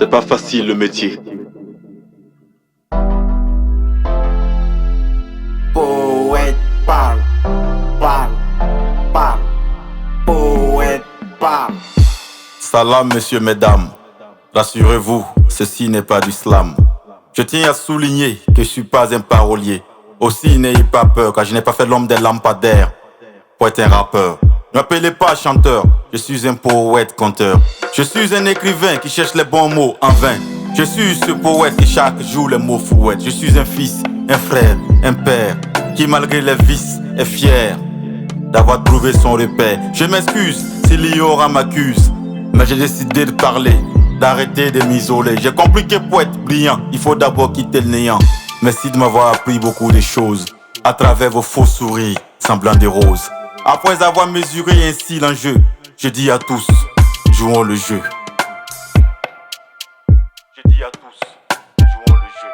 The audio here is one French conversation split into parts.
C'est pas facile le métier. Poète parle, parle, parle. Poète parle. Salam, messieurs, mesdames. Rassurez-vous, ceci n'est pas du slam. Je tiens à souligner que je suis pas un parolier. Aussi, n'ayez pas peur, car je n'ai pas fait l'homme des lampadaires pour être un rappeur. Ne m'appelez pas chanteur, je suis un poète conteur. Je suis un écrivain qui cherche les bons mots en vain. Je suis ce poète qui chaque jour les mots fouette. Je suis un fils, un frère, un père, qui malgré les vices est fier d'avoir trouvé son repère. Je m'excuse si l'ignorant m'accuse, mais j'ai décidé de parler, d'arrêter de m'isoler. J'ai compris que pour être brillant, il faut d'abord quitter le néant. Merci de m'avoir appris beaucoup de choses à travers vos faux sourires semblants de roses. Après avoir mesuré ainsi l'enjeu, je dis à tous, jouons le jeu. Je dis à tous, jouons le jeu,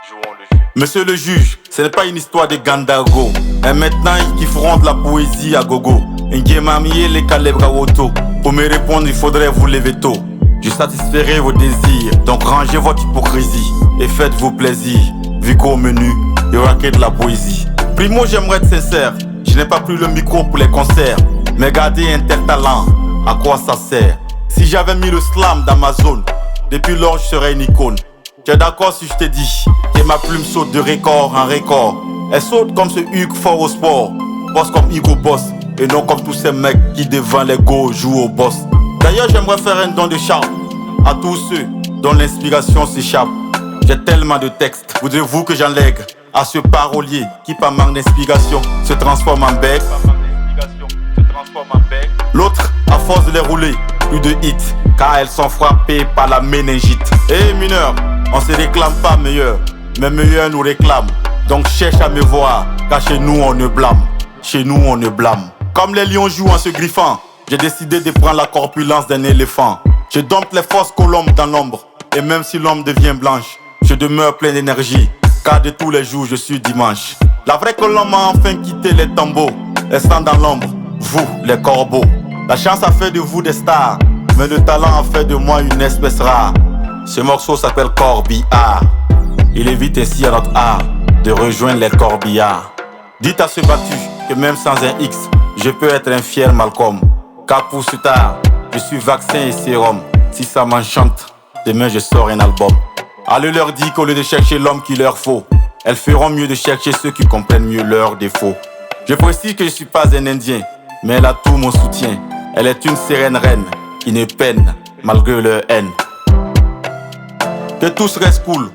jouons le jeu. Monsieur le juge, ce n'est pas une histoire de Gandago. Et maintenant, qui feront de la poésie à gogo. N'gémamier les calebra auto. Pour me répondre, il faudrait vous lever tôt. Je satisferai vos désirs, donc rangez votre hypocrisie et faites-vous plaisir, vu qu'au menu, il y aura que de la poésie. Primo, j'aimerais être sincère, je n'ai pas pris le micro pour les concerts, mais garder un tel talent, à quoi ça sert? Si j'avais mis le slam dans ma zone, depuis lors je serais une icône. Tu es d'accord si je te dis que ma plume saute de record en record? Elle saute comme ce Hugues fort au sport, boss comme Hugo Boss, et non comme tous ces mecs qui devant les go jouent au boss. D'ailleurs j'aimerais faire un don de charme à tous ceux dont l'inspiration s'échappe. J'ai tellement de textes, voudrez-vous que j'en lègue à ce parolier qui par manque d'inspiration se transforme en bec? L'autre, à force de les rouler, plus de hits, car elles sont frappées par la méningite. Eh mineur, on se réclame pas meilleur, mais meilleur nous réclame. Donc cherche à me voir, car chez nous on ne blâme. Chez nous on ne blâme. Comme les lions jouent en se griffant, j'ai décidé de prendre la corpulence d'un éléphant. Je dompte les fausses colombes dans l'ombre, et même si l'ombre devient blanche, je demeure plein d'énergie, car de tous les jours je suis dimanche. La vraie colombe a enfin quitté les tombeaux, restant dans l'ombre, vous les corbeaux. La chance a fait de vous des stars, mais le talent a fait de moi une espèce rare. Ce morceau s'appelle Corbillard. Il évite ainsi à notre art de rejoindre les corbillards. Dites à ce battu que même sans un X, je peux être un fier Malcolm. Car pour ce tard, je suis vaccin et sérum. Si ça m'enchante, demain je sors un album. Allez leur dire qu'au lieu de chercher l'homme qui leur faut, elles feront mieux de chercher ceux qui comprennent mieux leurs défauts. Je précise que je suis pas un Indien, mais elle a tout mon soutien. Elle est une sereine reine qui ne peine malgré leur haine. Que tous restent cool.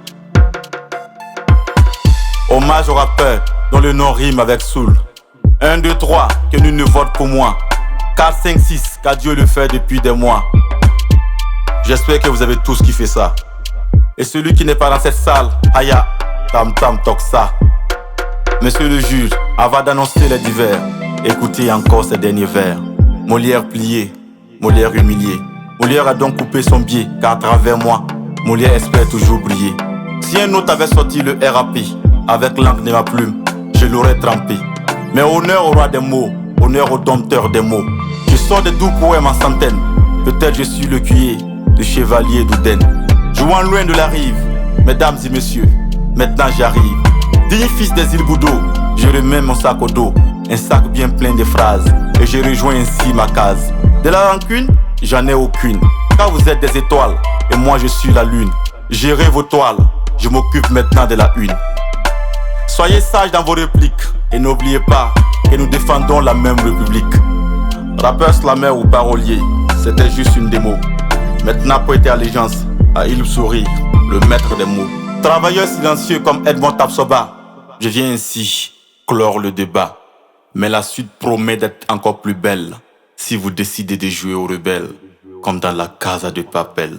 Hommage au rappeur dont le nom rime avec Soul. 1, 2, 3, que nul ne vote pour moi. 4, 5, 6, car Dieu le fait depuis des mois. J'espère que vous avez tous kiffé ça. Et celui qui n'est pas dans cette salle, Aya, tam tam toxa. Monsieur le juge, avant d'annoncer les divers, écoutez encore ces derniers vers. Molière plié, Molière humilié. Molière a donc coupé son biais, car à travers moi, Molière espère toujours briller. Si un autre avait sorti le RAP avec l'encre de ma plume, je l'aurais trempé. Mais honneur au roi des mots, honneur au dompteur des mots. Je sors des doux poèmes en centaines. Peut-être je suis le cuiller, le chevalier d'Ouden. Jouant loin de la rive, mesdames et messieurs, maintenant j'arrive. Digne fils des îles Boudot, je remets mon sac au dos. Un sac bien plein de phrases, et je rejoins ainsi ma case. De la rancune, j'en ai aucune, car vous êtes des étoiles, et moi je suis la lune. Gérez vos toiles, je m'occupe maintenant de la une. Soyez sages dans vos répliques, et n'oubliez pas que nous défendons la même république. Rappeur, slammer ou parolier, c'était juste une démo. Maintenant prêtez allégeance à Il Sourire, le maître des mots. Travailleur silencieux comme Edmond Tapsoba, je viens ainsi clore le débat. Mais la suite promet d'être encore plus belle si vous décidez de jouer aux rebelles, comme dans la Casa de Papel.